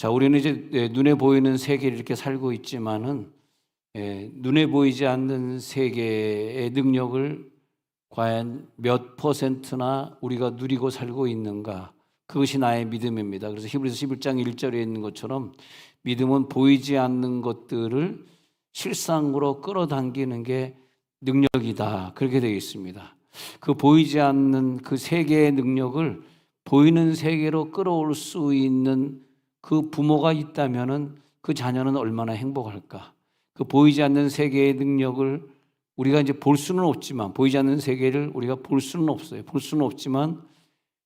자, 우리는 이제 눈에 보이는 세계를 이렇게 살고 있지만은 눈에 보이지 않는 세계의 능력을 과연 몇 퍼센트나 우리가 누리고 살고 있는가? 그것이 나의 믿음입니다. 그래서 히브리서 11장 1절에 있는 것처럼 믿음은 보이지 않는 것들을 실상으로 끌어당기는 게 능력이다. 그렇게 되어 있습니다. 그 보이지 않는 그 세계의 능력을 보이는 세계로 끌어올 수 있는 그 부모가 있다면은 그 자녀는 얼마나 행복할까? 그 보이지 않는 세계의 능력을 우리가 이제 볼 수는 없지만, 보이지 않는 세계를 우리가 볼 수는 없어요. 볼 수는 없지만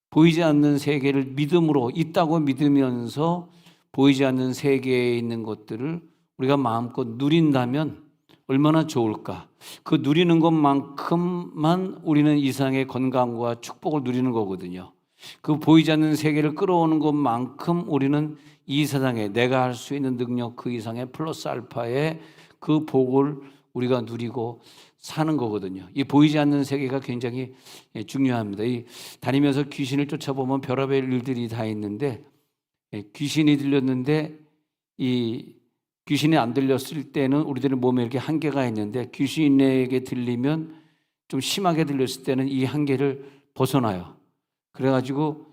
보이지 않는 세계를 믿음으로 있다고 믿으면서 보이지 않는 세계에 있는 것들을 우리가 마음껏 누린다면 얼마나 좋을까? 그 누리는 것만큼만 우리는 이 세상의 건강과 축복을 누리는 거거든요. 그 보이지 않는 세계를 끌어오는 것만큼 우리는 이 세상에 내가 할 수 있는 능력 그 이상의 플러스 알파의 그 복을 우리가 누리고 사는 거거든요. 이 보이지 않는 세계가 굉장히 중요합니다. 이 다니면서 귀신을 쫓아보면 별의별 일들이 다 있는데, 귀신이 들렸는데 이 귀신이 안 들렸을 때는 우리들의 몸에 이렇게 한계가 있는데, 귀신에게 들리면 좀 심하게 들렸을 때는 이 한계를 벗어나요. 그래가지고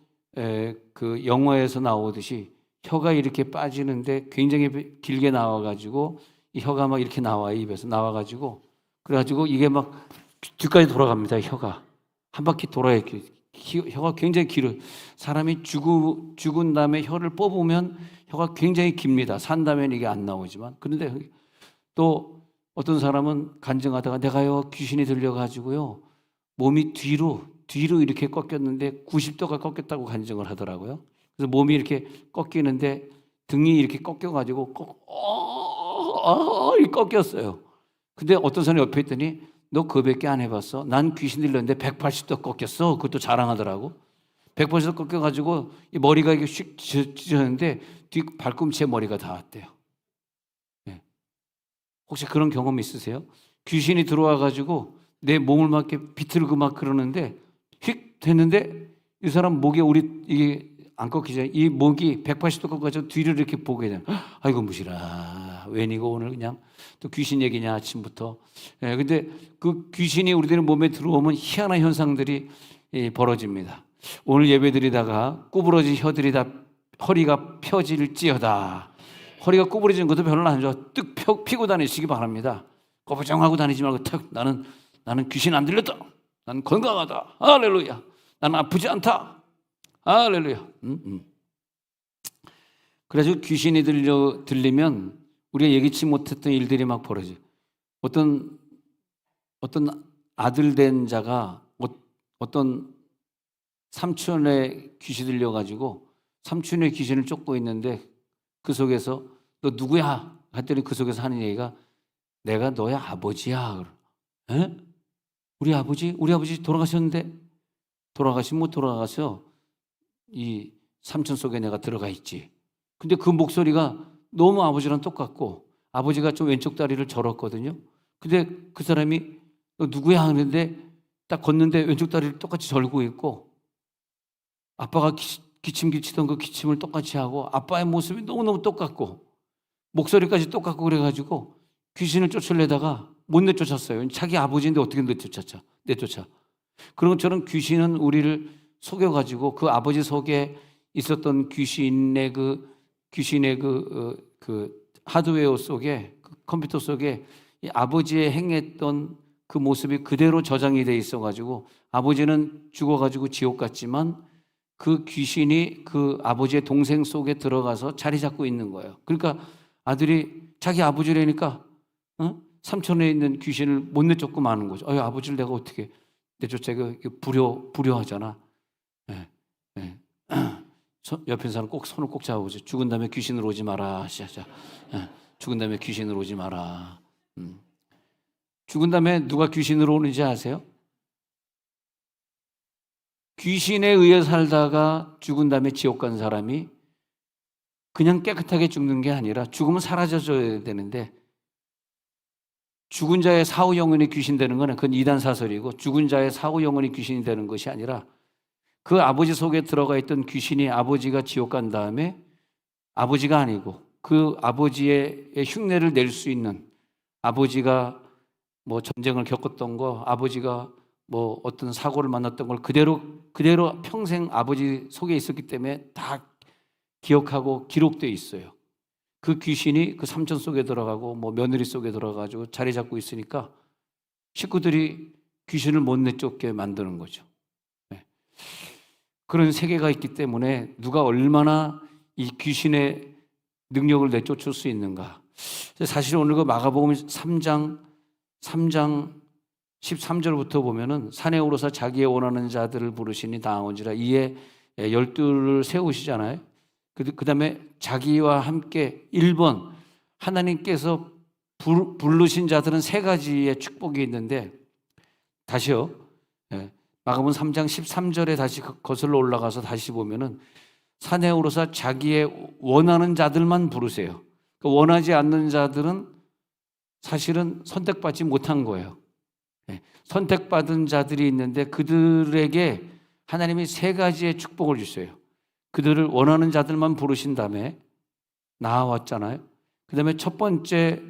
그 영화에서 나오듯이 혀가 이렇게 빠지는데 굉장히 길게 나와가지고 이 혀가 막 이렇게 나와요. 입에서 나와가지고 그래가지고 이게 막 뒤까지 돌아갑니다. 혀가 한 바퀴 돌아요. 혀가 굉장히 길어요. 사람이 죽은 다음에 혀를 뽑으면 혀가 굉장히 깁니다. 산 다음에는 이게 안 나오지만. 그런데 또 어떤 사람은 간증하다가 내가요 귀신이 들려가지고요 몸이 뒤로 이렇게 꺾였는데 90도가 꺾였다고 간증을 하더라고요. 그래서 몸이 이렇게 꺾이는데 등이 이렇게 꺾여가지고 꺾였어요. 근데 어떤 사람이 옆에 있더니 너 그거밖에 안 해봤어? 난 귀신 들렸는데 180도 꺾였어. 그것도 자랑하더라고. 180도 꺾여가지고 이 머리가 이게 휙 찢어졌는데 뒤 발꿈치에 머리가 닿았대요. 네. 혹시 그런 경험 있으세요? 귀신이 들어와가지고 내 몸을 막 이렇게 비틀고 막 그러는데 휙 됐는데 이 사람 목에 우리 이게 안 꺾이잖아요. 이 목이 180도 꺾어가지고 뒤를 이렇게 보게 돼요. 아이고 무시라. 웬이고 오늘 그냥 또 귀신 얘기냐 아침부터. 근데 그 귀신이 우리들 몸에 들어오면 희한한 현상들이 벌어집니다. 오늘 예배드리다가 구부러진 혀들이 다 허리가 펴질지어다. 허리가 구부러진 것도 별로 안 좋아. 뜩 피고 다니시기 바랍니다. 거부정하고 다니지 말고 탁 나는 귀신 안 들렸다. 나는 건강하다. 할렐루야. 나는 아프지 않다. 할렐루야. 그래서 귀신이 들리면 우리가 예기치 못했던 일들이 막 벌어져. 어떤 아들 된 자가 어떤 삼촌의 귀신 들려가지고 삼촌의 귀신을 쫓고 있는데 그 속에서 너 누구야? 했더니 그 속에서 하는 얘기가 내가 너의 아버지야. 에? 우리 아버지 돌아가셨는데 돌아가시면 못 돌아가서 이 삼촌 속에 내가 들어가 있지. 근데 그 목소리가 너무 아버지랑 똑같고 아버지가 좀 왼쪽 다리를 절었거든요. 근데 그 사람이 너 누구야 하는데 딱 걷는데 왼쪽 다리를 똑같이 절고 있고 아빠가 기침 기치던 그 기침을 똑같이 하고 아빠의 모습이 너무너무 똑같고 목소리까지 똑같고 그래가지고 귀신을 쫓으려다가 못 내쫓았어요. 자기 아버지인데 어떻게 내쫓아. 그런 것처럼 귀신은 우리를 속여가지고 그 아버지 속에 있었던 귀신의 그 하드웨어 속에 그 컴퓨터 속에 이 아버지의 행했던 그 모습이 그대로 저장이 돼 있어가지고 아버지는 죽어가지고 지옥 갔지만 그 귀신이 그 아버지의 동생 속에 들어가서 자리 잡고 있는 거예요. 그러니까 아들이 자기 아버지라니까 삼촌에 있는 귀신을 못 내쫓고 마는 거죠. 아버지를 내가 어떻게 내쫓아? 불효하잖아. 네. 옆에 사람 꼭 손을 꼭 잡아보죠. 죽은 다음에 귀신으로 오지 마라. 죽은 다음에 귀신으로 오지 마라. 죽은 다음에 누가 귀신으로 오는지 아세요? 귀신에 의해 살다가 죽은 다음에 지옥 간 사람이 그냥 깨끗하게 죽는 게 아니라 죽으면 사라져줘야 되는데 죽은 자의 사후 영혼이 귀신 되는 건 그건 이단 사설이고 죽은 자의 사후 영혼이 귀신이 되는 것이 아니라 그 아버지 속에 들어가 있던 귀신이 아버지가 지옥 간 다음에 아버지가 아니고 그 아버지의 흉내를 낼 수 있는, 아버지가 뭐 전쟁을 겪었던 거, 아버지가 뭐 어떤 사고를 만났던 걸 그대로 평생 아버지 속에 있었기 때문에 다 기억하고 기록되어 있어요. 그 귀신이 그 삼촌 속에 들어가고 뭐 며느리 속에 들어가가지고 자리 잡고 있으니까 식구들이 귀신을 못 내쫓게 만드는 거죠. 네. 그런 세계가 있기 때문에 누가 얼마나 이 귀신의 능력을 내쫓을 수 있는가. 사실 오늘 그 마가복음 3장 13절부터 보면은 산에 오르사 자기의 원하는 자들을 부르시니 나온지라, 이에 12를 세우시잖아요. 그 다음에 자기와 함께 1번 하나님께서 부르신 자들은 세 가지의 축복이 있는데, 다시요. 마가복음 3장 13절에 다시 거슬러 올라가서 다시 보면은 산에 오르사 자기의 원하는 자들만 부르세요. 원하지 않는 자들은 사실은 선택받지 못한 거예요. 선택받은 자들이 있는데 그들에게 하나님이 세 가지의 축복을 주세요. 그들을 원하는 자들만 부르신 다음에 나아왔잖아요. 그 다음에 첫 번째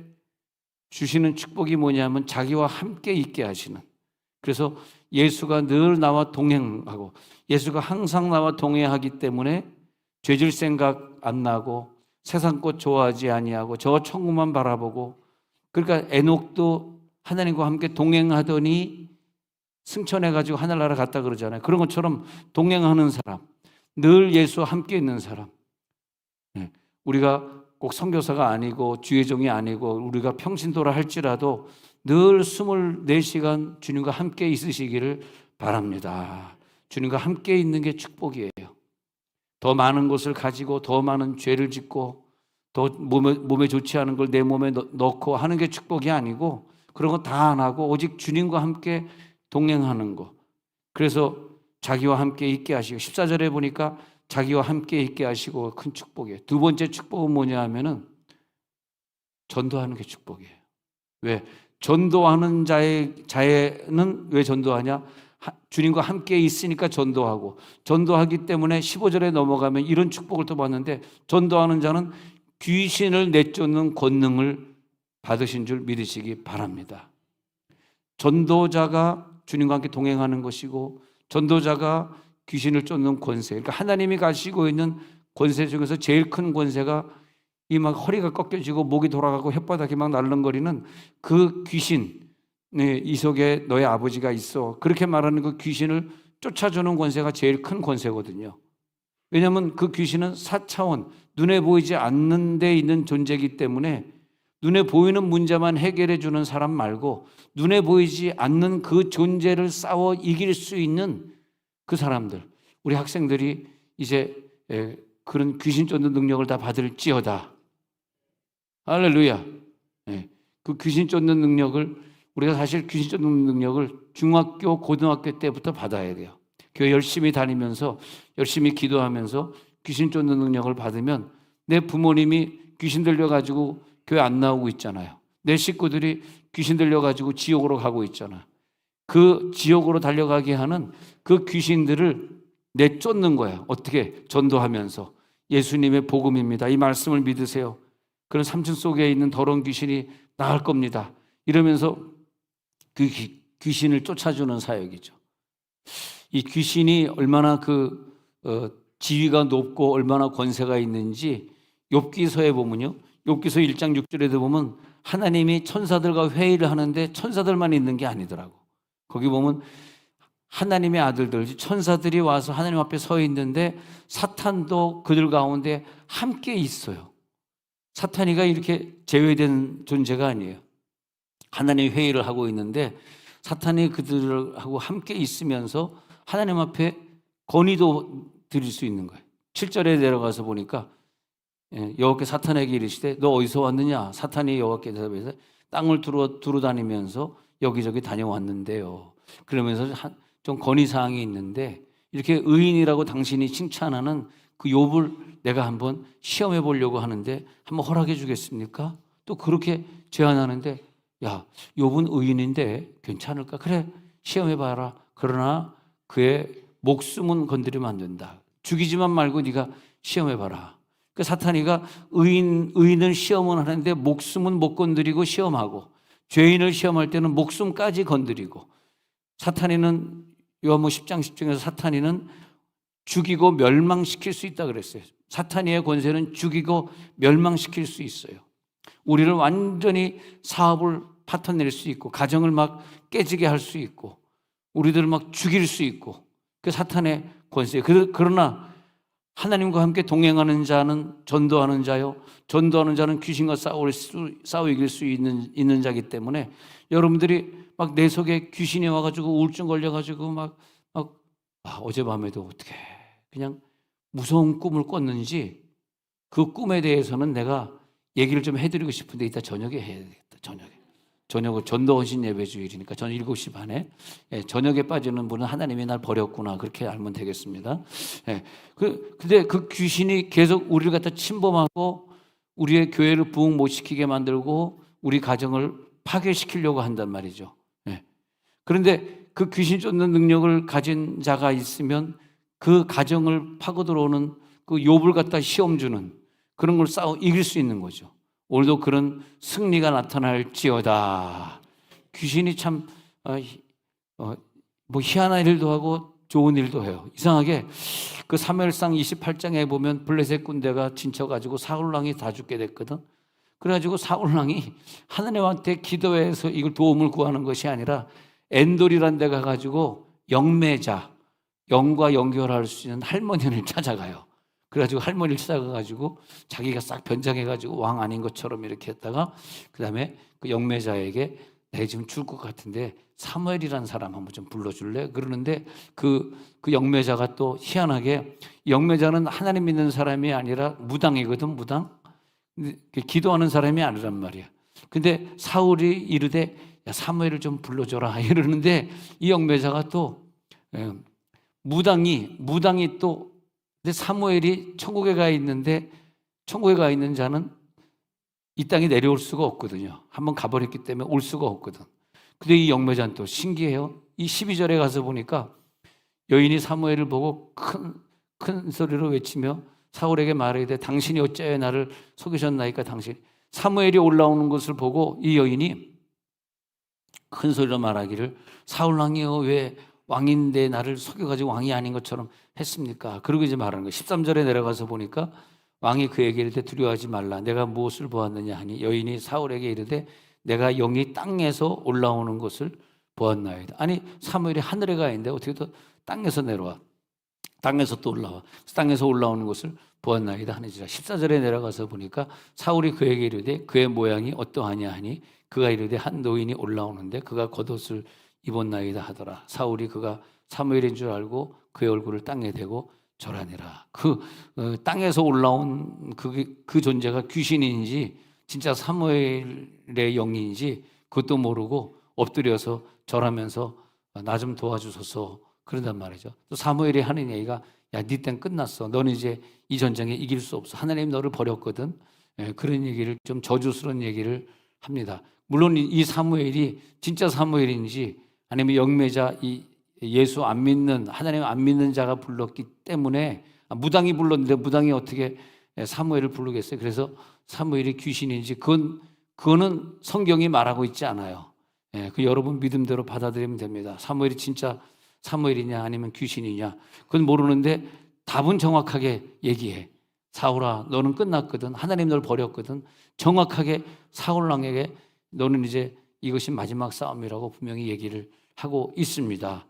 주시는 축복이 뭐냐면 자기와 함께 있게 하시는. 그래서 예수가 늘 나와 동행하고, 예수가 항상 나와 동행하기 때문에 죄질 생각 안 나고 세상 것 좋아하지 아니하고 저 천국만 바라보고, 그러니까 에녹도 하나님과 함께 동행하더니 승천해가지고 하늘나라 갔다 그러잖아요. 그런 것처럼 동행하는 사람, 늘 예수와 함께 있는 사람. 우리가 꼭 선교사가 아니고 주의 종이 아니고 우리가 평신도라 할지라도 늘 24시간 주님과 함께 있으시기를 바랍니다. 주님과 함께 있는 게 축복이에요. 더 많은 것을 가지고 더 많은 죄를 짓고 더 몸에 좋지 않은 걸 내 몸에 넣고 하는 게 축복이 아니고, 그런 거 다 안 하고 오직 주님과 함께 동행하는 거. 그래서 자기와 함께 있게 하시고, 14절에 보니까 자기와 함께 있게 하시고 큰 축복이에요. 두 번째 축복은 뭐냐 하면은 전도하는 게 축복이에요. 왜? 전도하는 자에는 왜 전도하냐? 주님과 함께 있으니까 전도하고, 전도하기 때문에 15절에 넘어가면 이런 축복을 또 받는데, 전도하는 자는 귀신을 내쫓는 권능을 받으신 줄 믿으시기 바랍니다. 전도자가 주님과 함께 동행하는 것이고, 전도자가 귀신을 쫓는 권세, 그러니까 하나님이 가지고 있는 권세 중에서 제일 큰 권세가 이 막 허리가 꺾여지고 목이 돌아가고 혓바닥이 막 날름거리는 그 귀신, 이 속에 너의 아버지가 있어, 그렇게 말하는 그 귀신을 쫓아주는 권세가 제일 큰 권세거든요. 왜냐하면 그 귀신은 4차원, 눈에 보이지 않는 데 있는 존재이기 때문에 눈에 보이는 문제만 해결해 주는 사람 말고 눈에 보이지 않는 그 존재를 싸워 이길 수 있는 그 사람들, 우리 학생들이 이제 그런 귀신 쫓는 능력을 다 받을지어다. 할렐루야. 그 귀신 쫓는 능력을, 우리가 사실 귀신 쫓는 능력을 중학교, 고등학교 때부터 받아야 돼요. 교회 열심히 다니면서 열심히 기도하면서 귀신 쫓는 능력을 받으면, 내 부모님이 귀신 들려가지고 교회 안 나오고 있잖아요. 내 식구들이 귀신 들려가지고 지옥으로 가고 있잖아. 그 지옥으로 달려가게 하는 그 귀신들을 내쫓는 거야. 어떻게? 전도하면서. 예수님의 복음입니다. 이 말씀을 믿으세요. 그런 삼층 속에 있는 더러운 귀신이 나갈 겁니다. 이러면서 그 귀신을 쫓아주는 사역이죠. 이 귀신이 얼마나 지위가 높고 얼마나 권세가 있는지 욥기서에 보면요, 욥기서 1장 6절에도 보면 하나님이 천사들과 회의를 하는데 천사들만 있는 게 아니더라고. 거기 보면 하나님의 아들들, 천사들이 와서 하나님 앞에 서 있는데 사탄도 그들 가운데 함께 있어요. 사탄이가 이렇게 제외된 존재가 아니에요. 하나님이 회의를 하고 있는데 사탄이 그들하고 함께 있으면서 하나님 앞에 건의도 드릴 수 있는 거예요. 7절에 내려가서 보니까 여호와께 사탄에게 이르시되 너 어디서 왔느냐? 사탄이 여호와께 대답해서 땅을 두루다니면서 여기저기 다녀왔는데요. 그러면서 좀 건의사항이 있는데, 이렇게 의인이라고 당신이 칭찬하는 그 욥을 내가 한번 시험해 보려고 하는데 한번 허락해 주겠습니까? 또 그렇게 제안하는데, 야, 욥은 의인인데 괜찮을까? 그래, 시험해 봐라. 그러나 그의 목숨은 건드리면 안 된다. 죽이지만 말고 네가 시험해 봐라. 그 사탄이가 의인은 시험은 하는데 목숨은 못 건드리고 시험하고, 죄인을 시험할 때는 목숨까지 건드리고, 사탄이는 요한복음 10장 10절에서 사탄이는 죽이고 멸망시킬 수 있다 그랬어요. 사탄이의 권세는 죽이고 멸망시킬 수 있어요. 우리를 완전히 사업을 파탄낼 수 있고, 가정을 막 깨지게 할 수 있고, 우리들을 막 죽일 수 있고, 그 사탄의 권세. 그러나 하나님과 함께 동행하는 자는 전도하는 자요, 전도하는 자는 귀신과 싸워 이길 수 있는 자이기 때문에, 여러분들이 막 내 속에 귀신이 와가지고 우울증 걸려가지고 어젯밤에도 어떻게 그냥 무서운 꿈을 꿨는지, 그 꿈에 대해서는 내가 얘기를 좀 해드리고 싶은데 이따 저녁에 해야 되겠다. 저녁은 전도헌신 예배 주일이니까 저는 7시 반에, 저녁에 빠지는 분은 하나님이 날 버렸구나, 그렇게 알면 되겠습니다. 근데 그 귀신이 계속 우리를 갖다 침범하고 우리의 교회를 부흥 못 시키게 만들고 우리 가정을 파괴시키려고 한단 말이죠. 그런데 그 귀신 쫓는 능력을 가진 자가 있으면 그 가정을 파고 들어오는 그 욥을 갖다 시험 주는 그런 걸 이길 수 있는 거죠. 오늘도 그런 승리가 나타날지어다. 귀신이 참 희한한 일도 하고 좋은 일도 해요. 이상하게 그 사무엘상 28장에 보면 블레셋 군대가 진쳐가지고 사울왕이 다 죽게 됐거든. 그래가지고 사울왕이 하나님한테 기도해서 이걸 도움을 구하는 것이 아니라 엔돌이라는 데 가가지고 영매자, 영과 연결할 수 있는 할머니를 찾아가요. 그래가지고 할머니를 찾아가가지고 자기가 싹 변장해가지고 왕 아닌 것처럼 이렇게 했다가, 그 다음에 그 영매자에게 내가 지금 죽을 것 같은데 사무엘이라는 사람 한번 좀 불러줄래? 그러는데 그 영매자가 또 희한하게, 영매자는 하나님 믿는 사람이 아니라 무당이거든, 무당. 기도하는 사람이 아니란 말이야. 근데 사울이 이르되 야, 사무엘을 좀 불러줘라 이러는데, 이 영매자가 또 무당이 또, 근데 사무엘이 천국에 가 있는데, 천국에 가 있는 자는 이 땅에 내려올 수가 없거든요. 한번 가버렸기 때문에 올 수가 없거든. 근데 이 영매자는 또 신기해요. 이 12절에 가서 보니까 여인이 사무엘을 보고 큰 소리로 외치며 사울에게 말하되 당신이 어찌하여 나를 속이셨나이까. 당신, 사무엘이 올라오는 것을 보고 이 여인이 큰 소리로 말하기를 사울왕이여 왜 왕인데 나를 속여가지고 왕이 아닌 것처럼 했습니까? 그러고 이제 말하는 거예요. 13절에 내려가서 보니까 왕이 그에게 이르되 두려워하지 말라. 내가 무엇을 보았느냐 하니 여인이 사울에게 이르되 내가 영이 땅에서 올라오는 것을 보았나이다. 아니 사무엘이 하늘에 가 있는데 어떻게 또 땅에서 내려와? 땅에서 또 올라와. 땅에서 올라오는 것을 보았나이다 하는지라. 14절에 내려가서 보니까 사울이 그에게 이르되 그의 모양이 어떠하냐 하니 그가 이르되 한 노인이 올라오는데 그가 겉옷을 입었나이다 하더라. 사울이 그가 사무엘인 줄 알고 그의 얼굴을 땅에 대고 절하니라. 땅에서 올라온 그 존재가 귀신인지 진짜 사무엘의 영인지 그것도 모르고 엎드려서 절하면서 나 좀 도와주소서 그런단 말이죠. 또 사무엘이 하는 얘기가 야, 네 땐 끝났어. 너는 이제 이 전쟁에 이길 수 없어. 하나님 너를 버렸거든. 그런 얘기를 좀 저주스러운 얘기를 합니다. 물론 이 사무엘이 진짜 사무엘인지 아니면 영매자, 이 예수 안 믿는, 하나님 안 믿는 자가 불렀기 때문에, 무당이 불렀는데 무당이 어떻게 사무엘을 부르겠어요? 그래서 사무엘이 귀신인지 그거는 성경이 말하고 있지 않아요. 그 여러분 믿음대로 받아들이면 됩니다. 사무엘이 진짜 사무엘이냐 아니면 귀신이냐 그건 모르는데 답은 정확하게 얘기해. 사울아 너는 끝났거든. 하나님 널 버렸거든. 정확하게 사울왕에게 너는 이제 이것이 마지막 싸움이라고 분명히 얘기를 하고 있습니다.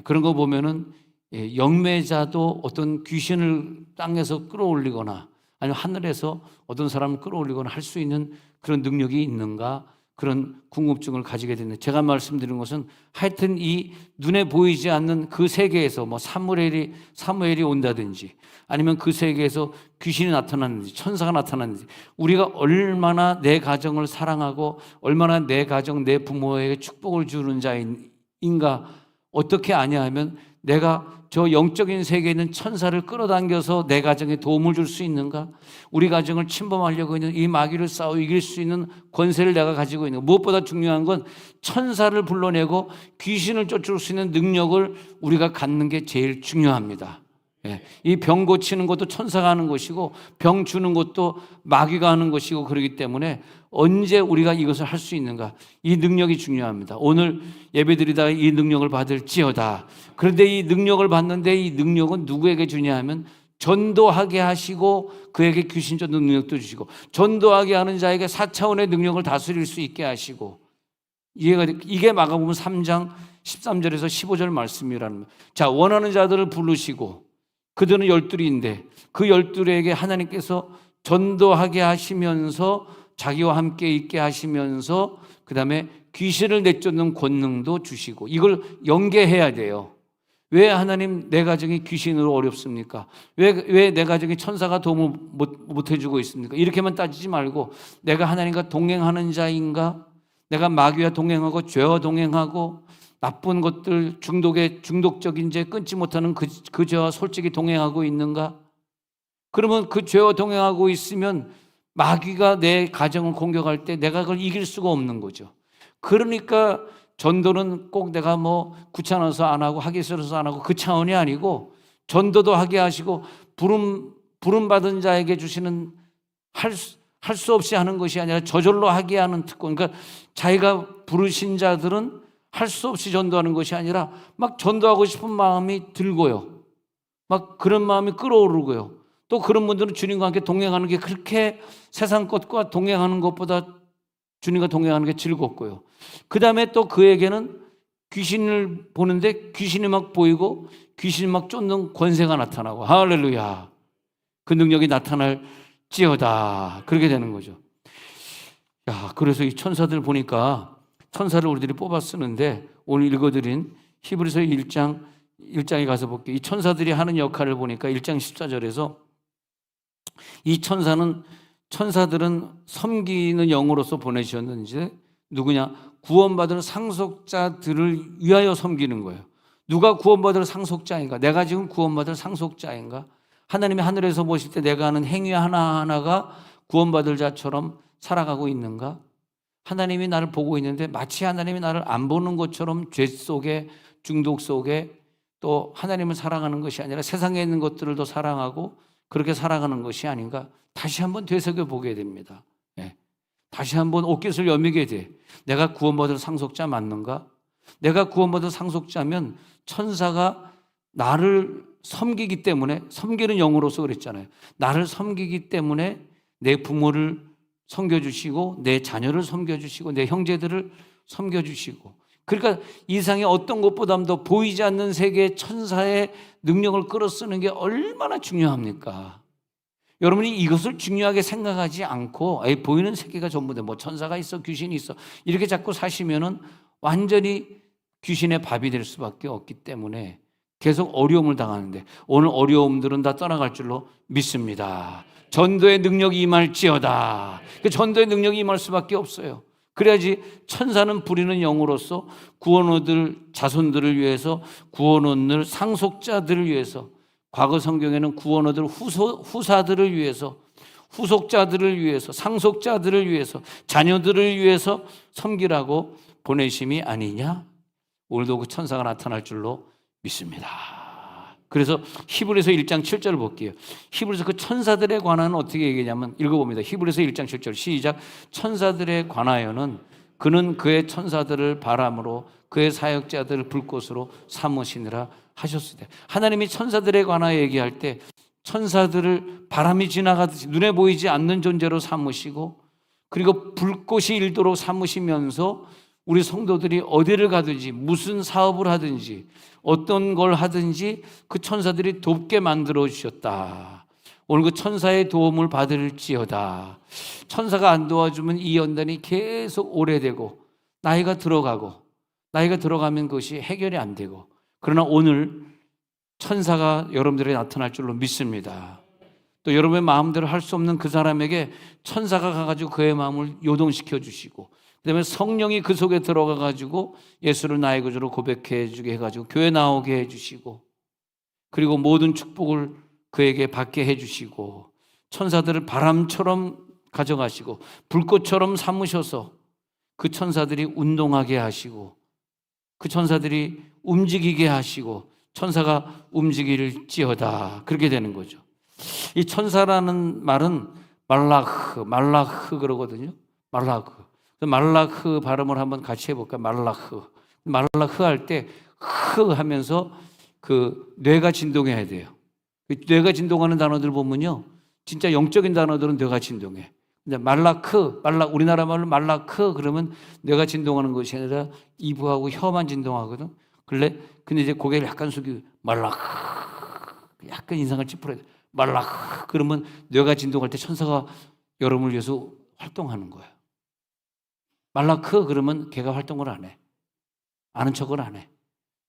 그런 거 보면은 영매자도 어떤 귀신을 땅에서 끌어올리거나 아니면 하늘에서 어떤 사람을 끌어올리거나 할 수 있는 그런 능력이 있는가, 그런 궁금증을 가지게 되는, 제가 말씀드린 것은 하여튼 이 눈에 보이지 않는 그 세계에서 뭐 사무엘이 온다든지 아니면 그 세계에서 귀신이 나타나는지 천사가 나타나는지, 우리가 얼마나 내 가정을 사랑하고 얼마나 내 가정 내 부모에게 축복을 주는 자인가 어떻게 아냐 하면 내가 저 영적인 세계에 있는 천사를 끌어당겨서 내 가정에 도움을 줄 수 있는가, 우리 가정을 침범하려고 있는 이 마귀를 싸워 이길 수 있는 권세를 내가 가지고 있는가. 무엇보다 중요한 건 천사를 불러내고 귀신을 쫓을 수 있는 능력을 우리가 갖는 게 제일 중요합니다. 예, 이 병 고치는 것도 천사가 하는 것이고 병 주는 것도 마귀가 하는 것이고 그렇기 때문에 언제 우리가 이것을 할 수 있는가? 이 능력이 중요합니다. 오늘 예배드리다가 이 능력을 받을지어다. 그런데 이 능력을 받는데 이 능력은 누구에게 주냐 하면 전도하게 하시고 그에게 귀신 쫓는 능력도 주시고 전도하게 하는 자에게 4차원의 능력을 다스릴 수 있게 하시고 이게 마가복음 3장 13절에서 15절 말씀이라는 거예요. 자, 원하는 자들을 부르시고 그들은 12인데 그 12에게 하나님께서 전도하게 하시면서 자기와 함께 있게 하시면서 그 다음에 귀신을 내쫓는 권능도 주시고 이걸 연계해야 돼요. 왜 하나님 내 가정이 귀신으로 어렵습니까? 왜 내 가정이 천사가 도움을 못 해주고 있습니까? 이렇게만 따지지 말고 내가 하나님과 동행하는 자인가? 내가 마귀와 동행하고 죄와 동행하고 나쁜 것들 중독적인 죄 끊지 못하는 그 죄와 솔직히 동행하고 있는가? 그러면 그 죄와 동행하고 있으면 마귀가 내 가정을 공격할 때 내가 그걸 이길 수가 없는 거죠. 그러니까 전도는 꼭 내가 뭐 귀찮아서 안 하고 하기 싫어서 안 하고 그 차원이 아니고 전도도 하게 하시고 부름 받은 자에게 주시는 할 수 없이 하는 것이 아니라 저절로 하게 하는 특권. 그러니까 자기가 부르신 자들은 할 수 없이 전도하는 것이 아니라 막 전도하고 싶은 마음이 들고요. 막 그런 마음이 끌어오르고요. 또 그런 분들은 주님과 함께 동행하는 게 그렇게 세상 것과 동행하는 것보다 주님과 동행하는 게 즐겁고요. 그 다음에 또 그에게는 귀신을 보는데 귀신이 막 보이고 귀신이 막 쫓는 권세가 나타나고 할렐루야. 그 능력이 나타날지어다. 그렇게 되는 거죠. 야, 그래서 이 천사들 보니까 천사를 우리들이 뽑아 쓰는데 오늘 읽어드린 히브리서 1장에 가서 볼게요. 이 천사들이 하는 역할을 보니까 1장 14절에서 이 천사들은 섬기는 영으로서 보내주셨는지 누구냐? 구원받을 상속자들을 위하여 섬기는 거예요. 누가 구원받을 상속자인가? 내가 지금 구원받을 상속자인가? 하나님이 하늘에서 보실 때 내가 하는 행위 하나하나가 구원받을 자처럼 살아가고 있는가? 하나님이 나를 보고 있는데 마치 하나님이 나를 안 보는 것처럼 죄 속에 중독 속에 또 하나님을 사랑하는 것이 아니라 세상에 있는 것들을 더 사랑하고 그렇게 살아가는 것이 아닌가? 다시 한번 되새겨 보게 됩니다. 네. 다시 한번 옷깃을 여미게 돼. 내가 구원받을 상속자 맞는가? 내가 구원받을 상속자면 천사가 나를 섬기기 때문에 섬기는 영으로서 그랬잖아요. 나를 섬기기 때문에 내 부모를 섬겨주시고 내 자녀를 섬겨주시고 내 형제들을 섬겨주시고 그러니까 이 세상에 어떤 것보다도 보이지 않는 세계의 천사의 능력을 끌어쓰는 게 얼마나 중요합니까? 여러분이 이것을 중요하게 생각하지 않고 보이는 세계가 전부 다 뭐 천사가 있어 귀신이 있어 이렇게 자꾸 사시면은 완전히 귀신의 밥이 될 수밖에 없기 때문에 계속 어려움을 당하는데 오늘 어려움들은 다 떠나갈 줄로 믿습니다. 전도의 능력이 임할지어다. 그 전도의 능력이 임할 수밖에 없어요. 그래야지 천사는 부리는 영으로서 구원 얻을 자손들을 위해서 구원 얻을 상속자들을 위해서 과거 성경에는 구원 얻을 후사들을 위해서 후속자들을 위해서 상속자들을 위해서 자녀들을 위해서 섬기라고 보내심이 아니냐? 오늘도 그 천사가 나타날 줄로 믿습니다. 그래서 히브리서 1장 7절을 볼게요. 히브리서 그 천사들에 관한 어떻게 얘기하냐면 읽어봅니다. 히브리서 1장 7절 시작. 천사들에 관하여는 그는 그의 천사들을 바람으로 그의 사역자들을 불꽃으로 삼으시느라 하셨으되 하나님이 천사들에 관하여 얘기할 때 천사들을 바람이 지나가듯이 눈에 보이지 않는 존재로 삼으시고 그리고 불꽃이 일도록 삼으시면서 우리 성도들이 어디를 가든지 무슨 사업을 하든지 어떤 걸 하든지 그 천사들이 돕게 만들어 주셨다. 오늘 그 천사의 도움을 받을지어다. 천사가 안 도와주면 이 연단이 계속 오래되고 나이가 들어가면 그것이 해결이 안 되고 그러나 오늘 천사가 여러분들에게 나타날 줄로 믿습니다. 또 여러분의 마음대로 할 수 없는 그 사람에게 천사가 가가지고 그의 마음을 요동시켜 주시고 그다음에 성령이 그 속에 들어가 가지고 예수를 나의 구주로 고백해 주게 해가지고 교회 나오게 해주시고 그리고 모든 축복을 그에게 받게 해주시고 천사들을 바람처럼 가져가시고 불꽃처럼 삼으셔서 그 천사들이 운동하게 하시고 그 천사들이 움직이게 하시고 천사가 움직일지어다. 그렇게 되는 거죠. 이 천사라는 말은 말라흐 그러거든요. 말라흐 발음을 한번 같이 해볼까요? 말라흐 할 때 흐 하면서 그 뇌가 진동해야 돼요. 뇌가 진동하는 단어들 보면요, 진짜 영적인 단어들은 뇌가 진동해. 근데 우리나라 말로 말라크 그러면 뇌가 진동하는 것이 아니라 이부하고 혀만 진동하거든. 근데 이제 고개를 약간 숙이고 말라크, 약간 인상을 찌푸려야 돼. 말라크 그러면 뇌가 진동할 때 천사가 여러분을 위해서 활동하는 거예요. 말라크 그러면 걔가 활동을 안 해. 아는 척을 안 해.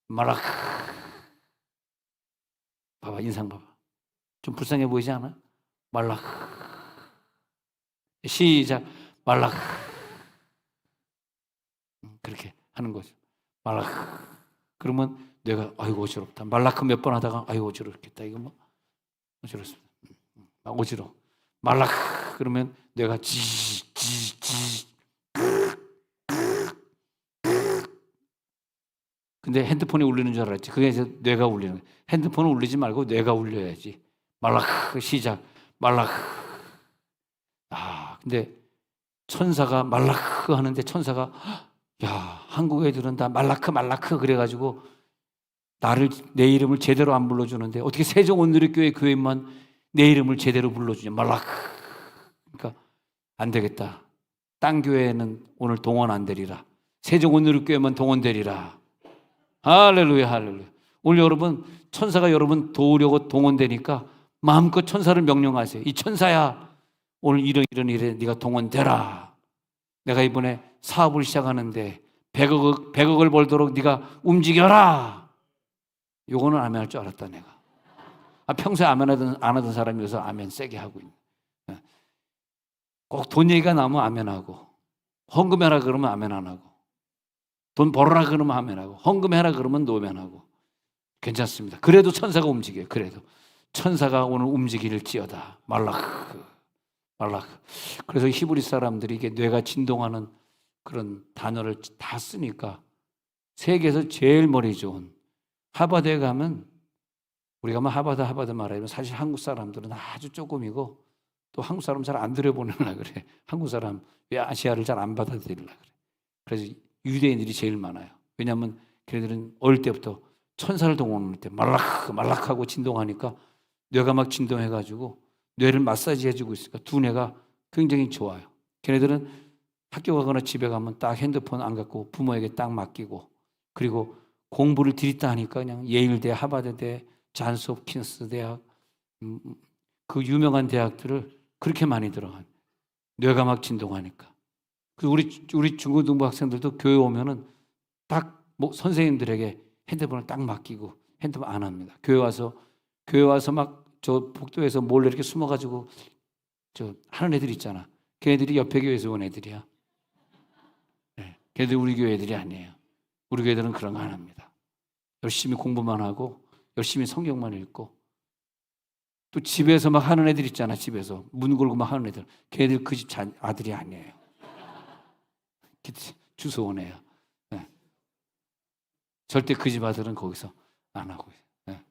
말라크. 봐봐, 인상 봐봐. 좀 불쌍해 보이지 않아? 말라크. 시작. 말라크. 그렇게 하는 거죠. 말라크. 그러면 내가 아이고 어지럽다. 말라크 몇 번 하다가 아이고 어지럽겠다. 이거 뭐 어지럽습니다. 막 어지러워. 말라크 그러면 내가 지. 근데 핸드폰이 울리는 줄 알았지. 그게 이제 뇌가 울리는 거야. 핸드폰은 울리지 말고 뇌가 울려야지. 말라크 시작. 말라크. 근데 천사가 말라크 하는데 천사가 야, 한국 애들은 다 말라크 그래가지고 내 이름을 제대로 안 불러주는데 어떻게 세종온누리교회 교회만 내 이름을 제대로 불러주냐. 말라크. 그러니까 안 되겠다. 딴 교회는 오늘 동원 안 되리라. 세종온누리교회만 동원되리라. 할렐루야. 오늘 여러분 천사가 여러분 도우려고 동원되니까 마음껏 천사를 명령하세요. 이 천사야, 오늘 이런 일에 네가 동원되라. 내가 이번에 사업을 시작하는데 100억을 벌도록 네가 움직여라. 요거는 아멘 할 줄 알았다 내가. 평소에 아멘 안 하던 사람이어서 아멘 세게 하고 있네. 꼭 돈 얘기가 나오면 아멘 하고, 헌금해라 그러면 아멘 안 하고, 돈 벌어라 그러면 아멘 하고, 헌금해라 그러면 노멘 하고. 괜찮습니다. 그래도 천사가 움직여요. 그래도 천사가 오늘 움직일지어다. 말라크. 그래서 히브리 사람들이 이게 뇌가 진동하는 그런 단어를 다 쓰니까 세계에서 제일 머리 좋은 하버드에 가면, 우리가 뭐 하버드 말하면 사실 한국 사람들은 아주 조금이고, 또 한국 사람 잘 안 들여보내려 그래. 한국 사람 왜 아시아를 잘 안 받아들이려 그래. 그래서 유대인들이 제일 많아요. 왜냐하면 걔네들은 어릴 때부터 천사를 동원할 때 말락하고 진동하니까 뇌가 막 진동해가지고 뇌를 마사지 해주고 있으니까 두뇌가 굉장히 좋아요. 걔네들은 학교 가거나 집에 가면 딱 핸드폰 안 갖고 부모에게 딱 맡기고, 그리고 공부를 들이다 하니까 그냥 예일대, 하버드대, 잔스홉킨스 대학, 그 유명한 대학들을 그렇게 많이 들어가요. 뇌가 막 진동하니까. 우리 중고등부 학생들도 교회 오면은 딱 뭐 선생님들에게 핸드폰을 딱 맡기고 핸드폰 안 합니다. 교회 와서 막 저 복도에서 몰래 이렇게 숨어가지고 저 하는 애들 있잖아. 걔네들이 옆에 교회에서 온 애들이야. 네, 걔네들 우리 교회 애들이 아니에요. 우리 교회들은 그런 거 안 합니다. 열심히 공부만 하고 열심히 성경만 읽고, 또 집에서 막 하는 애들 있잖아. 집에서 문 걸고 막 하는 애들. 걔네들 그 집 아들이 아니에요. 주워 오네요. 네. 절대 그 집 아들은 거기서 안 하고 있어요. 네.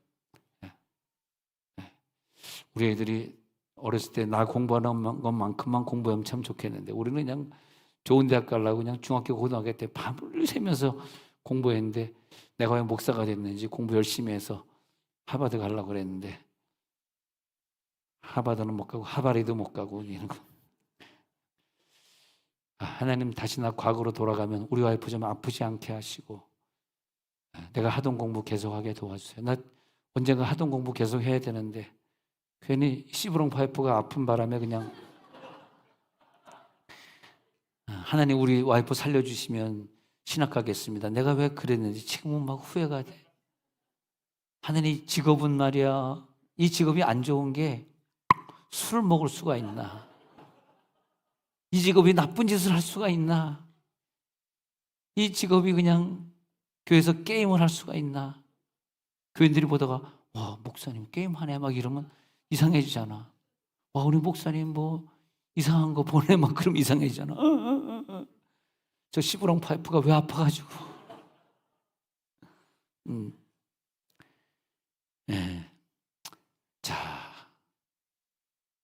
우리 애들이 어렸을 때 나 공부하는 것만큼만 공부하면 참 좋겠는데, 우리는 그냥 좋은 대학 가려고 그냥 중학교 고등학교 때 밤을 새면서 공부했는데, 내가 왜 목사가 됐는지 공부 열심히 해서 하버드 가려고 그랬는데 하버드는 못 가고 하바리도 못 가고 이런 거. 하나님 다시 나 과거로 돌아가면 우리 와이프 좀 아프지 않게 하시고 내가 하던 공부 계속하게 도와주세요. 나 언젠가 하던 공부 계속 해야 되는데 괜히 시브롱 파이프가 아픈 바람에 그냥 하나님 우리 와이프 살려주시면 신학 가겠습니다. 내가 왜 그랬는지 지금은 막 후회가 돼. 하나님 직업은 말이야, 이 직업이 안 좋은 게 술을 먹을 수가 있나? 이 직업이 나쁜 짓을 할 수가 있나? 이 직업이 그냥 교회에서 게임을 할 수가 있나? 교인들이 보다가 와, 목사님 게임하네 막 이러면 이상해지잖아. 와, 우리 목사님 뭐 이상한 거 보내 막 그러면 이상해지잖아. 저 시브롱 파이프가 왜 아파가지고.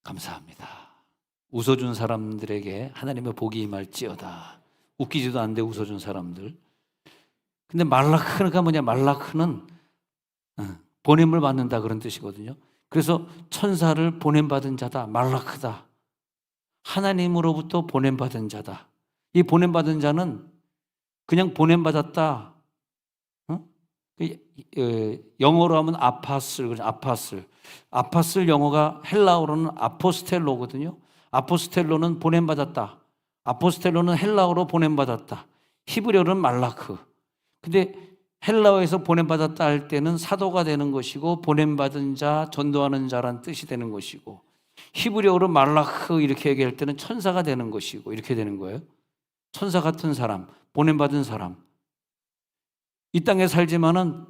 감사합니다. 웃어준 사람들에게 하나님의 복이 임할지어다. 웃기지도 않는데 웃어준 사람들. 근데 말라크가 뭐냐? 말라크는 보냄을 받는다 그런 뜻이거든요. 그래서 천사를 보냄받은 자다. 말라크다. 하나님으로부터 보냄받은 자다. 이 보냄받은 자는 그냥 보냄받았다. 영어로 하면 아파슬, 아파슬. 아파슬 영어가 헬라어로는 아포스텔로거든요. 아포스텔로는 보냄받았다. 아포스텔로는 헬라어로 보냄받았다. 히브리어는 말라크. 근데 헬라어에서 보냄받았다 할 때는 사도가 되는 것이고 보냄받은 자, 전도하는 자란 뜻이 되는 것이고 히브리어로 말라크 이렇게 얘기할 때는 천사가 되는 것이고 이렇게 되는 거예요. 천사 같은 사람, 보냄받은 사람. 이 땅에 살지만은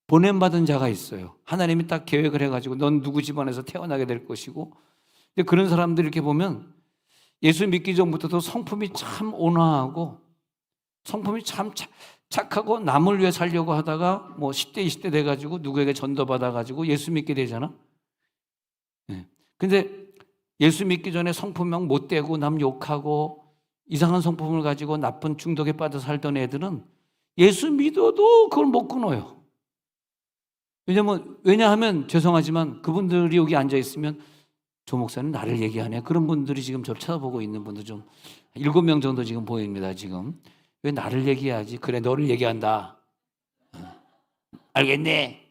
보냄받은 자가 있어요. 하나님이 딱 계획을 해가지고 넌 누구 집안에서 태어나게 될 것이고. 근데 그런 사람들 이렇게 보면 예수 믿기 전부터도 성품이 참 온화하고 성품이 참 착하고 남을 위해 살려고 하다가 뭐 10대 20대 돼가지고 누구에게 전도받아가지고 예수 믿게 되잖아. 근데 예수 믿기 전에 성품이 막 못되고 남 욕하고 이상한 성품을 가지고 나쁜 중독에 빠져 살던 애들은 예수 믿어도 그걸 못 끊어요. 왜냐하면 죄송하지만 그분들이 여기 앉아있으면 조 목사는 나를 얘기하네. 그런 분들이 지금 저를 쳐다보고 있는 분들 좀 7명 정도 지금 보입니다. 지금 왜 나를 얘기하지? 그래 너를 얘기한다. 알겠네?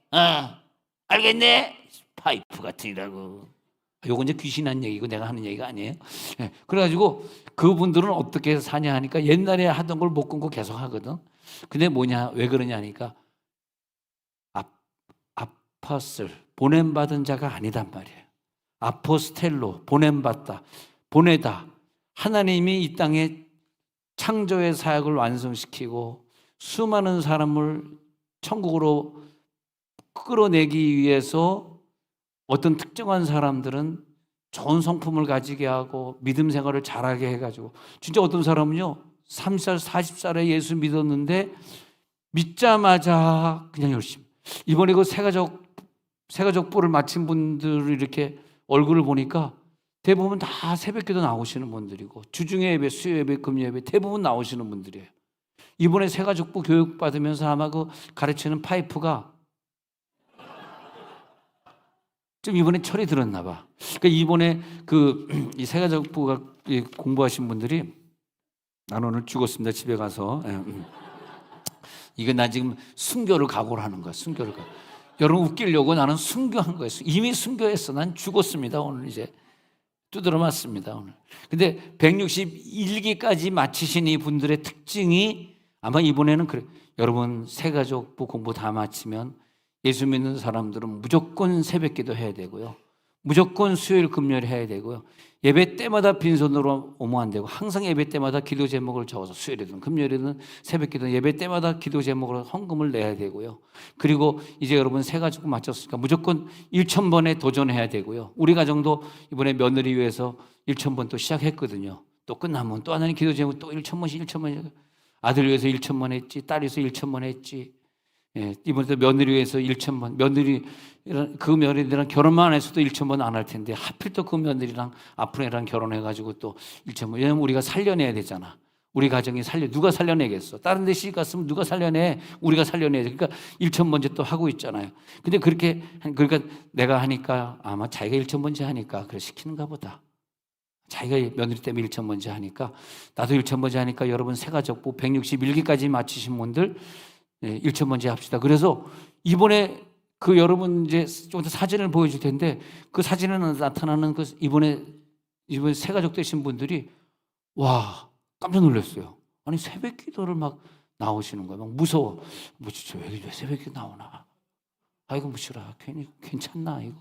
알겠네? 파이프 같으니라고. 요건 이제 귀신한 얘기고 내가 하는 얘기가 아니에요. 그래가지고 그분들은 어떻게 사냐 하니까 옛날에 하던 걸 못 끊고 계속 하거든. 근데 뭐냐 왜 그러냐 하니까 아파슬 보냄받은 자가 아니단 말이에요. 아포스텔로 보냄받다 보내다. 하나님이 이 땅에 창조의 사역을 완성시키고 수많은 사람을 천국으로 끌어내기 위해서 어떤 특정한 사람들은 좋은 성품을 가지게 하고 믿음 생활을 잘하게 해가지고 진짜 어떤 사람은요 30살 40살에 예수 믿었는데 믿자마자 그냥 열심히 이번에 그 새가족부를 마친 분들을 이렇게 얼굴을 보니까 대부분 다 새벽기도 나오시는 분들이고 주중에 예배, 수요 예배, 금요 예배 대부분 나오시는 분들이에요. 이번에 새가족부 교육 받으면서 아마 그 가르치는 파이프가 좀 이번에 철이 들었나 봐. 그러니까 이번에 이 새가족부가 공부하신 분들이 나는 오늘 죽었습니다. 집에 가서. 이거 나 지금 순교를 각오를 하는 거야. 순교를 각오. 여러분 웃기려고 나는 순교한 거예요. 이미 순교했어. 난 죽었습니다. 오늘 이제 두드러 맞습니다. 오늘. 근데 161기까지 마치신 이 분들의 특징이 아마 이번에는 그래. 여러분 새가족부 공부 다 마치면 예수 믿는 사람들은 무조건 새벽기도 해야 되고요. 무조건 수요일 금요일 해야 되고요. 예배 때마다 빈손으로 오면 안 되고 항상 예배 때마다 기도 제목을 적어서 수요일이든 금요일이든 새벽기도 예배 때마다 기도 제목으로 헌금을 내야 되고요. 그리고 이제 여러분 새가족부 마쳤으니까 무조건 1,000번에 도전해야 되고요. 우리 가정도 이번에 며느리 위해서 1,000번 또 시작했거든요. 또 끝나면 또 하나님 기도 제목 또 1,000번씩 아들 위해서 1,000번 했지, 딸 위해서 1,000번 했지. 이번에 며느리 위해서 1,000번. 그 며느리랑 결혼만 해서도 1,000번 안 할 텐데 하필 또 그 며느리랑 아픈 애랑 결혼해가지고 또 1,000번. 왜냐면 우리가 살려내야 되잖아. 우리 가정이 누가 살려내겠어? 다른 데 시집 갔으면 누가 살려내? 우리가 살려내야 돼. 그러니까 1,000번째 또 하고 있잖아요. 근데 그러니까 내가 하니까 아마 자기가 1,000번째 하니까 그래 시키는가 보다. 자기가 며느리 때문에 1,000번째 하니까 나도 1,000번째 하니까 여러분 새가족부 161기까지 마치신 분들 1,000번째 합시다. 그래서 이번에 여러분 이제 좀 더 사진을 보여줄 텐데 그 사진에 나타나는 이번에 새가족 되신 분들이 와 깜짝 놀랐어요. 아니 새벽 기도를 막 나오시는 거예요. 막 무서워. 뭐 진짜 왜 새벽 기도 나오나? 아이고 무시라. 괜히 괜찮나 이거.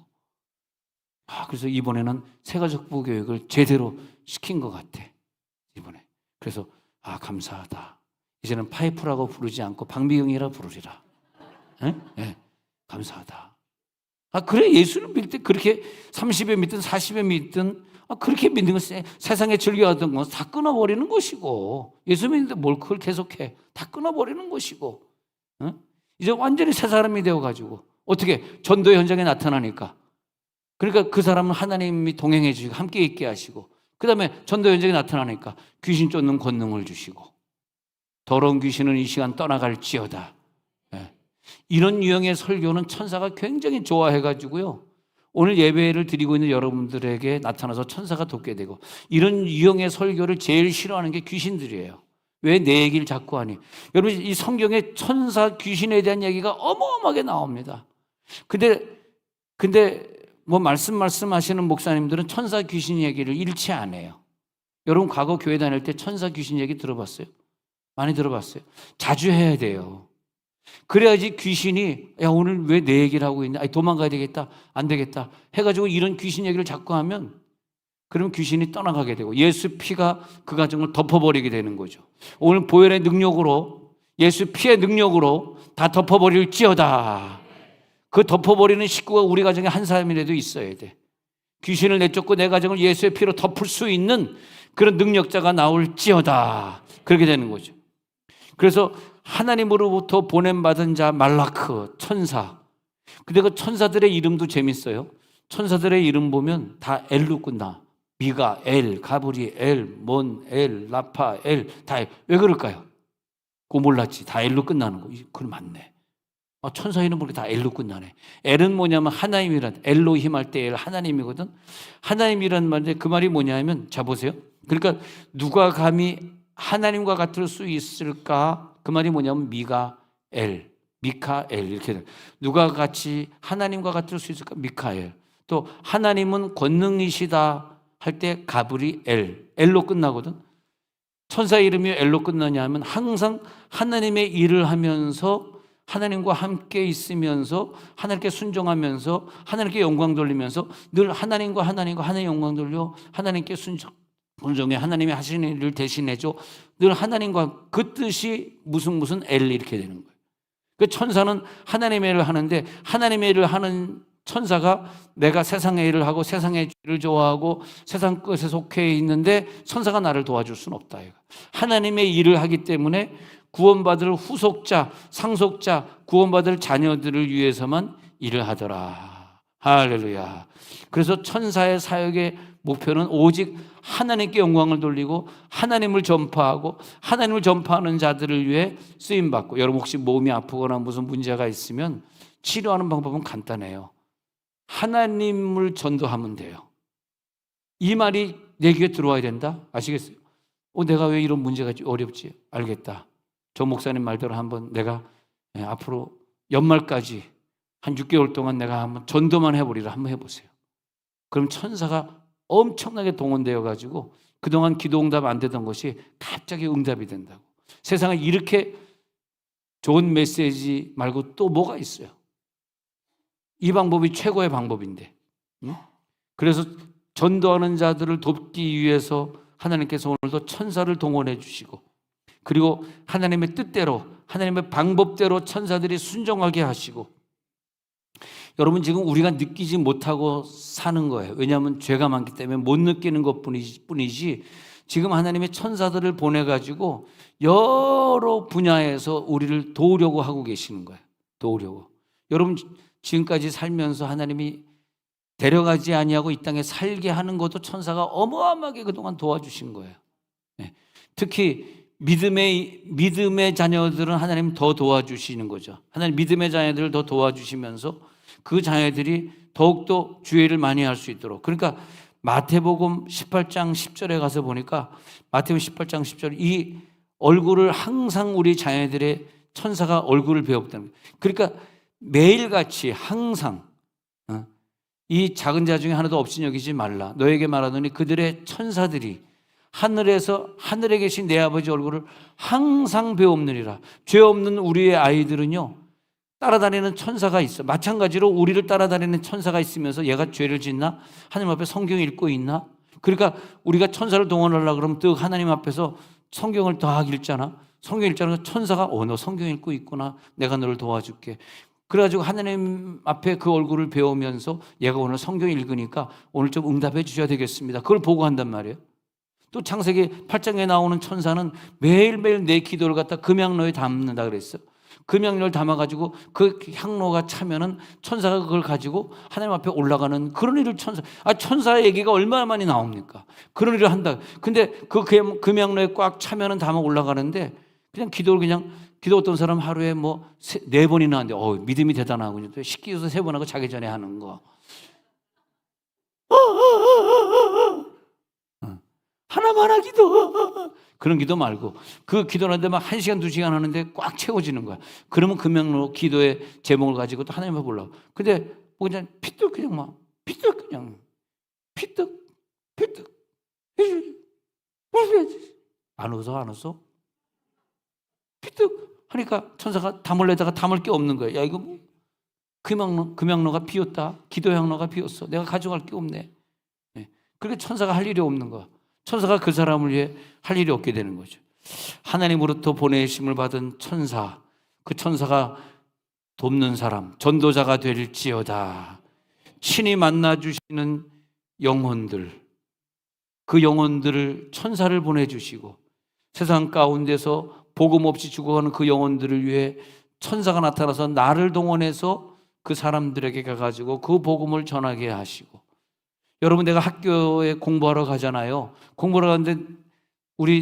그래서 이번에는 새가족부 교육을 제대로 시킨 것 같아. 이번에. 그래서 감사하다. 이제는 파이프라고 부르지 않고 박미경이라 부르리라. 네. 감사하다. 그래 예수를 믿을 때 그렇게 30에 믿든 40에 믿든 그렇게 믿는 것은 세상에 즐겨하던 건 다 끊어버리는 것이고 예수 믿는데 뭘 그걸 계속해. 다 끊어버리는 것이고 이제 완전히 새 사람이 되어가지고 어떻게 전도 현장에 나타나니까 그러니까 그 사람은 하나님이 동행해 주시고 함께 있게 하시고, 그 다음에 전도 현장에 나타나니까 귀신 쫓는 권능을 주시고, 더러운 귀신은 이 시간 떠나갈지어다. 예. 이런 유형의 설교는 천사가 굉장히 좋아해가지고요, 오늘 예배를 드리고 있는 여러분들에게 나타나서 천사가 돕게 되고, 이런 유형의 설교를 제일 싫어하는 게 귀신들이에요. 왜 내 얘기를 자꾸 하니? 여러분, 이 성경에 천사, 귀신에 대한 얘기가 어마어마하게 나옵니다. 근데 뭐 말씀하시는 목사님들은 천사 귀신 얘기를 일치 안 해요. 여러분, 과거 교회 다닐 때 천사 귀신 얘기 들어봤어요? 많이 들어봤어요? 자주 해야 돼요. 그래야지 귀신이, 야, 오늘 왜 내 얘기를 하고 있냐? 도망가야 되겠다. 안 되겠다. 해가지고 이런 귀신 얘기를 자꾸 하면, 그럼 귀신이 떠나가게 되고 예수 피가 그 가정을 덮어버리게 되는 거죠. 오늘 보혈의 능력으로, 예수 피의 능력으로 다 덮어버릴지어다. 그 덮어버리는 식구가 우리 가정에 한 사람이라도 있어야 돼. 귀신을 내쫓고 내 가정을 예수의 피로 덮을 수 있는 그런 능력자가 나올지어다. 그렇게 되는 거죠. 그래서 하나님으로부터 보냄받은 자 말라크, 천사. 근데 그 천사들의 이름도 재밌어요. 천사들의 이름 보면 다 엘로 끝나. 미가엘, 가브리엘, 몬엘, 라파엘, 다 왜 그럴까요? 그거 몰랐지. 다 엘로 끝나는 거. 그건 맞네. 천사 이름 보니까 다 엘로 끝나네. 엘은 뭐냐면 하나님이란, 엘로힘 할 때 엘 하나님이거든. 하나님이란 말인데 그 말이 뭐냐면, 자 보세요. 그러니까 누가 감히 하나님과 같을 수 있을까? 그 말이 뭐냐면 미가엘, 미카엘 이렇게 돼. 누가 같이 하나님과 같을 수 있을까? 미카엘. 또 하나님은 권능이시다 할 때 가브리엘, 엘로 끝나거든. 천사 이름이 엘로 끝나냐면 항상 하나님의 일을 하면서, 하나님과 함께 있으면서, 하나님께 순종하면서, 하나님께 영광 돌리면서, 늘 하나님과 하나님의 영광 돌려 하나님께 순종해, 하나님이 하시는 일을 대신해줘. 늘 하나님과 그 뜻이 무슨 엘 이렇게 되는 거예요. 그 천사는 하나님의 일을 하는데, 하나님의 일을 하는 천사가 내가 세상의 일을 하고 세상의 죄를 좋아하고 세상 것에 속해 있는데 천사가 나를 도와줄 수는 없다. 하나님의 일을 하기 때문에 구원받을 후속자, 상속자, 구원받을 자녀들을 위해서만 일을 하더라. 할렐루야. 그래서 천사의 사역의 목표는 오직 하나님께 영광을 돌리고 하나님을 전파하고, 하나님을 전파하는 자들을 위해 쓰임받고. 여러분 혹시 몸이 아프거나 무슨 문제가 있으면 치료하는 방법은 간단해요. 하나님을 전도하면 돼요. 이 말이 내 귀에 들어와야 된다. 아시겠어요? 내가 왜 이런 문제가 어렵지? 알겠다. 조 목사님 말대로 한번 내가 앞으로 연말까지 한 6개월 동안 내가 한번 전도만 해보리라. 한번 해보세요. 그럼 천사가 엄청나게 동원되어 가지고 그동안 기도 응답 안 되던 것이 갑자기 응답이 된다고. 세상에 이렇게 좋은 메시지 말고 또 뭐가 있어요? 이 방법이 최고의 방법인데. 그래서 전도하는 자들을 돕기 위해서 하나님께서 오늘도 천사를 동원해 주시고, 그리고 하나님의 뜻대로, 하나님의 방법대로 천사들이 순종하게 하시고. 여러분, 지금 우리가 느끼지 못하고 사는 거예요. 왜냐하면 죄가 많기 때문에 못 느끼는 것뿐이지, 지금 하나님의 천사들을 보내가지고 여러 분야에서 우리를 도우려고 하고 계시는 거예요. 도우려고. 여러분, 지금까지 살면서 하나님이 데려가지 아니하고 이 땅에 살게 하는 것도 천사가 어마어마하게 그동안 도와주신 거예요. 특히 믿음의 자녀들은 하나님 더 도와주시는 거죠. 하나님 믿음의 자녀들을 더 도와주시면서 그 자녀들이 더욱더 주의를 많이 할 수 있도록. 그러니까 마태복음 18장 10절에 가서 보니까, 마태복음 18장 10절, 이 얼굴을 항상 우리 자녀들의 천사가 얼굴을 배웠다는 거예요. 그러니까 매일같이 항상 이 작은 자 중에 하나도 없이 여기지 말라. 너에게 말하노니 그들의 천사들이 하늘에서, 하늘에 계신 내 아버지 얼굴을 항상 배웁느니라. 죄 없는 우리의 아이들은요, 따라다니는 천사가 있어. 마찬가지로 우리를 따라다니는 천사가 있으면서 얘가 죄를 짓나? 하나님 앞에 성경 읽고 있나? 그러니까 우리가 천사를 동원하려고 그러면 또 하나님 앞에서 성경을 다 읽잖아. 성경 읽잖아. 천사가 너 성경 읽고 있구나. 내가 너를 도와줄게. 그래가지고 하나님 앞에 그 얼굴을 배우면서 얘가 오늘 성경 읽으니까 오늘 좀 응답해 주셔야 되겠습니다. 그걸 보고 한단 말이에요. 또 창세기 8장에 나오는 천사는 매일매일 내 기도를 갖다 금양로에 담는다 그랬어. 금양로를 담아가지고 그 향로가 차면은 천사가 그걸 가지고 하나님 앞에 올라가는 그런 일을 천사의 얘기가 얼마나 많이 나옵니까? 그런 일을 한다. 근데 그 금양로에 꽉 차면은 담아 올라가는데 그냥 기도를 그냥 기도 어떤 사람 하루에 뭐 4번이나 하는데 믿음이 대단하군요. 또 식기도서 3번 하고 자기 전에 하는 거. 하나만 하기도 그런 기도 말고 그 기도를 하는데 막 1시간 2시간 하는데 꽉 채워지는 거야. 그러면 금양로 기도의 제목을 가지고 또 하나님 앞에 올라가. 근데 뭐 그냥 피떡 그냥 막 피떡 그냥 피떡 안 웃어? 피떡 하니까 천사가 담을 내다가 담을 게 없는 거야. 야 이거 뭐 금양로가 비었다. 기도 향로가 비었어. 내가 가져갈 게 없네. 그렇게 천사가 할 일이 없는 거야. 천사가 그 사람을 위해 할 일이 없게 되는 거죠. 하나님으로부터 보내심을 받은 천사, 그 천사가 돕는 사람, 전도자가 될지어다. 친히 만나주시는 영혼들, 그 영혼들을 천사를 보내주시고 세상 가운데서 복음 없이 죽어가는 그 영혼들을 위해 천사가 나타나서 나를 동원해서 그 사람들에게 가가지고 그 복음을 전하게 하시고, 여러분 내가 학교에 공부하러 가잖아요. 공부하러 가는데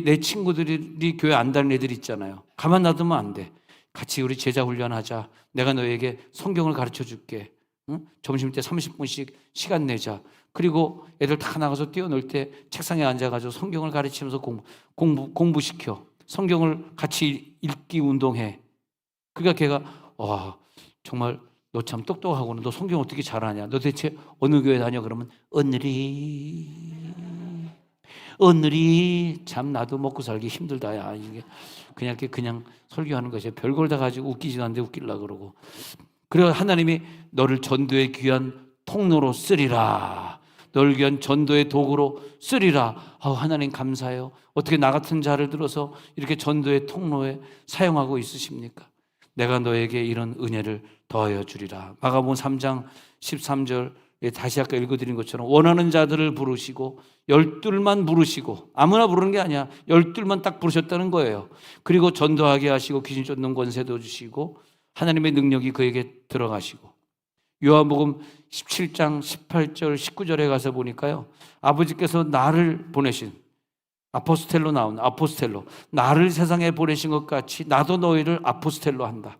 내 친구들이 교회 안 다니는 애들 있잖아요. 가만 놔두면 안 돼. 같이 우리 제자 훈련하자. 내가 너에게 성경을 가르쳐 줄게. 응? 점심 때 30분씩 시간 내자. 그리고 애들 다 나가서 뛰어놀 때 책상에 앉아가지고 성경을 가르치면서 공부시켜. 성경을 같이 읽기 운동해. 그러니까 걔가 정말 너 참 똑똑하구나. 너 성경 어떻게 잘하냐. 너 대체 어느 교회 다녀? 그러면 오늘이 참 나도 먹고 살기 힘들다. 야 이게 그냥 설교하는 것이 별걸 다 가지고 웃기지도 않는데 웃기려고 그러고. 그래서 하나님이 너를 전도의 귀한 통로로 쓰리라. 너를 위한 전도의 도구로 쓰리라. 하나님 감사해요. 어떻게 나 같은 자를 들어서 이렇게 전도의 통로에 사용하고 있으십니까? 내가 너에게 이런 은혜를 더하여 주리라. 마가복음 3장 13절에 다시 아까 읽어드린 것처럼 원하는 자들을 부르시고 12만 부르시고, 아무나 부르는 게 아니야. 12만 딱 부르셨다는 거예요. 그리고 전도하게 하시고 귀신 쫓는 권세도 주시고 하나님의 능력이 그에게 들어가시고, 요한복음 17장 18절 19절에 가서 보니까요, 아버지께서 나를 보내신, 아포스텔로 나온 아포스텔로, 나를 세상에 보내신 것 같이 나도 너희를 아포스텔로 한다.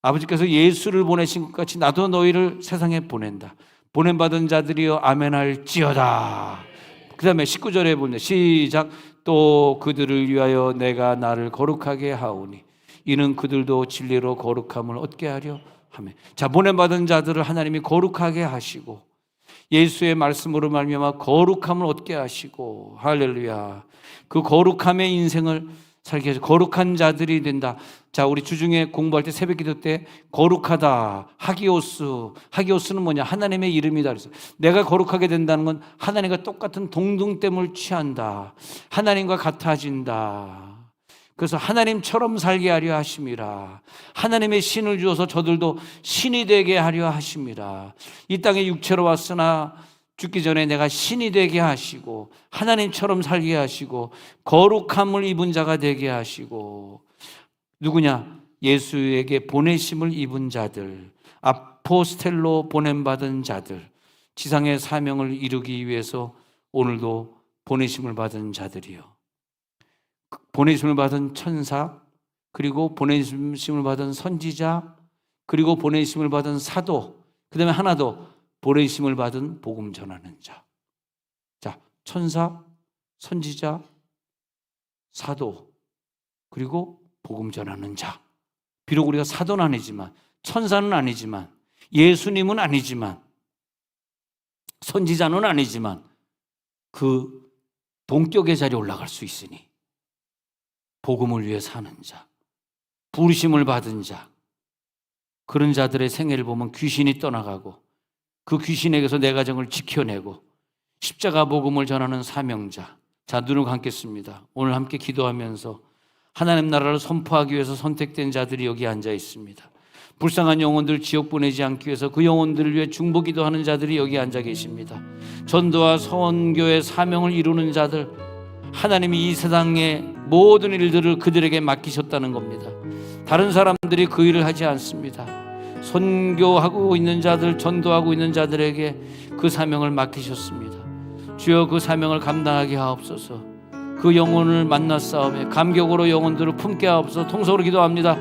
아버지께서 예수를 보내신 것 같이 나도 너희를 세상에 보낸다. 보냄받은 자들이여 아멘할지어다. 그 다음에 19절에 보면 시작. 또 그들을 위하여 내가 나를 거룩하게 하오니 이는 그들도 진리로 거룩함을 얻게 하려 하며. 자, 보냄받은 자들을 하나님이 거룩하게 하시고 예수의 말씀으로 말미암아 거룩함을 얻게 하시고, 할렐루야, 그 거룩함의 인생을 살게 해서 거룩한 자들이 된다. 자, 우리 주중에 공부할 때 새벽 기도 때 거룩하다, 하기오스는 뭐냐? 하나님의 이름이다. 그래서 내가 거룩하게 된다는 건 하나님과 똑같은 동등됨을 취한다. 하나님과 같아진다. 그래서 하나님처럼 살게 하려 하심이라. 하나님의 신을 주어서 저들도 신이 되게 하려 하심이라. 이 땅에 육체로 왔으나 죽기 전에 내가 신이 되게 하시고 하나님처럼 살게 하시고 거룩함을 입은 자가 되게 하시고, 누구냐? 예수에게 보내심을 입은 자들, 아포스텔로 보냄받은 자들, 지상의 사명을 이루기 위해서 오늘도 보내심을 받은 자들이요, 보내심을 받은 천사, 그리고 보내심을 받은 선지자, 그리고 보내심을 받은 사도, 그 다음에 하나 더, 보내심을 받은 복음 전하는 자. 자, 천사, 선지자, 사도, 그리고 복음 전하는 자. 비록 우리가 사도는 아니지만, 천사는 아니지만, 예수님은 아니지만, 선지자는 아니지만 그 동격의 자리에 올라갈 수 있으니 복음을 위해 사는 자, 부르심을 받은 자, 그런 자들의 생애를 보면 귀신이 떠나가고 그 귀신에게서 내 가정을 지켜내고 십자가 복음을 전하는 사명자. 자, 눈을 감겠습니다. 오늘 함께 기도하면서 하나님 나라를 선포하기 위해서 선택된 자들이 여기 앉아 있습니다. 불쌍한 영혼들 지옥 보내지 않기 위해서 그 영혼들을 위해 중보기도 하는 자들이 여기 앉아 계십니다. 전도와 선교의 사명을 이루는 자들, 하나님이 이 세상에 모든 일들을 그들에게 맡기셨다는 겁니다. 다른 사람들이 그 일을 하지 않습니다. 선교하고 있는 자들, 전도하고 있는 자들에게 그 사명을 맡기셨습니다. 주여 그 사명을 감당하게 하옵소서. 그 영혼을 만났사오매 감격으로 영혼들을 품게 하옵소서. 통성으로 기도합니다.